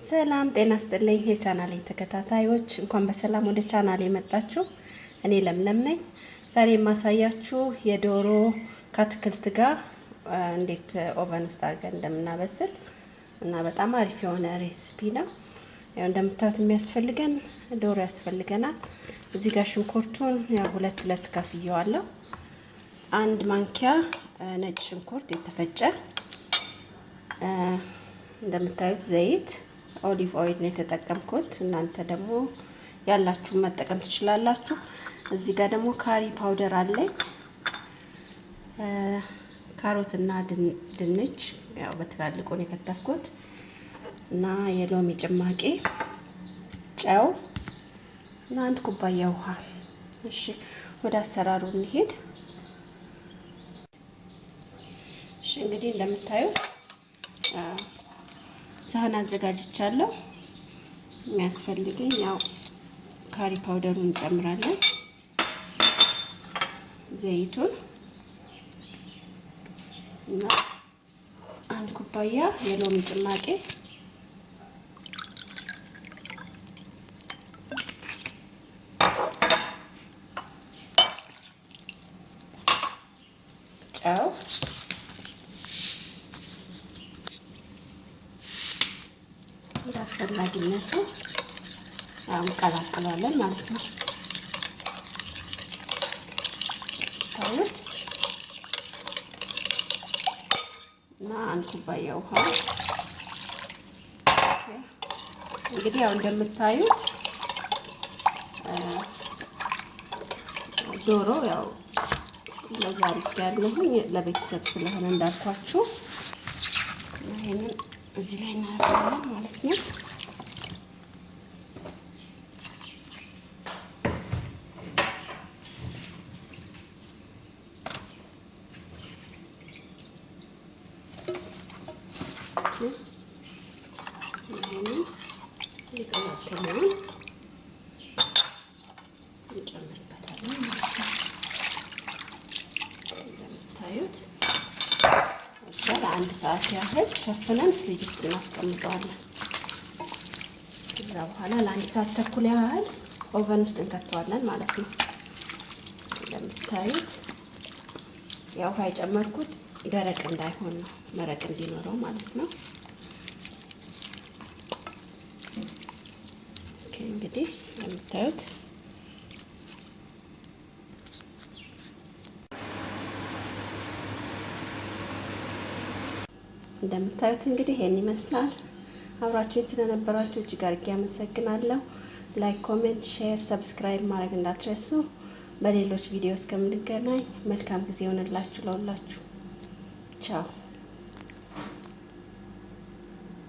ሰላም ጤና ይስጥልኝ የቻናሌ ተከታታዮች እንኳን በሰላም ወደ ቻናሌ መጣችሁ። እኔ ለምለም ነኝ። ዛሬ የማሳያችሁ የዶሮ ከአትክልት ጋር እንዴት ኦቨን ውስጥ አድርገን እንደምናበስል እና በጣም አሪፍ የሆነ ሬሲፒ ነው። ያው እንደምታዩት የሚያስፈልገን ዶሮ ያስፈልገናል። እዚህ ጋር ሽንኩርቱን ያው ሁለት ከፍየዋለሁ። አንድ ማንኪያ ነጭ ሽንኩርት የተፈጨ፣ እንደምታዩት ዘይት ኦሊቭ ኦይል ነው የተጠቀምኩት። እናንተ ደግሞ ያላችሁን መጠቀም ትችላላችሁ። እዚህ ጋር ደግሞ ካሪ ፓውደር አለኝ። ካሮትና ድንች ያው በትላልቁ ነው የከተፍኩት እና የሎሚ ጭማቂ፣ ጨው እና አንድ ኩባያ ውሃ። እሺ ወደ አሰራሩ እንሄድ። እሺ እንግዲህ እንደምታዩት ሳህን አዘጋጅቻለሁ። የሚያስፈልገኝ ያው ካሪ ፓውደሩን እንጨምራለን፣ ዘይቱን እና አንድ ኩባያ የሎሚ ጭማቂ፣ ጨው አስፈላጊነቱ አሁን ቀላቅለዋለን ማለት ነው። ታውት እና አንድ ኩባያ ውሃ። እንግዲህ ያው እንደምታዩት ዶሮ ያው ለዛሬ ያለሁኝ ለቤተሰብ ስለሆነ እንዳልኳችሁ ይሄንን እዚህ ላይ እናደርጋለን ማለት ነው። ይሄንን ይቀላቀላል እንጨምርበታለን ማለት ነው። እንደምታዩት ለአንድ ሰዓት ያህል ሸፍነን ፍሪጅ ውስጥ እናስቀምጠዋለን። ከዛ በኋላ ለአንድ ሰዓት ተኩል ያህል ኦቨን ውስጥ እንከተዋለን ማለት ነው። እንደምታዩት ያው ውሃ የጨመርኩት ደረቅ እንዳይሆን ነው፣ መረቅ እንዲኖረው ማለት ነው። ኦኬ እንግዲህ እንደምታዩት እንግዲህ ይሄን ይመስላል። አብራችሁኝ ስለነበራችሁ እጅግ አድርጌ አመሰግናለሁ። ላይክ፣ ኮሜንት፣ ሼር፣ ሰብስክራይብ ማድረግ እንዳትረሱ። በሌሎች ቪዲዮ እስከምንገናኝ መልካም ጊዜ ይሆንላችሁ ለሁላችሁ። ቻው።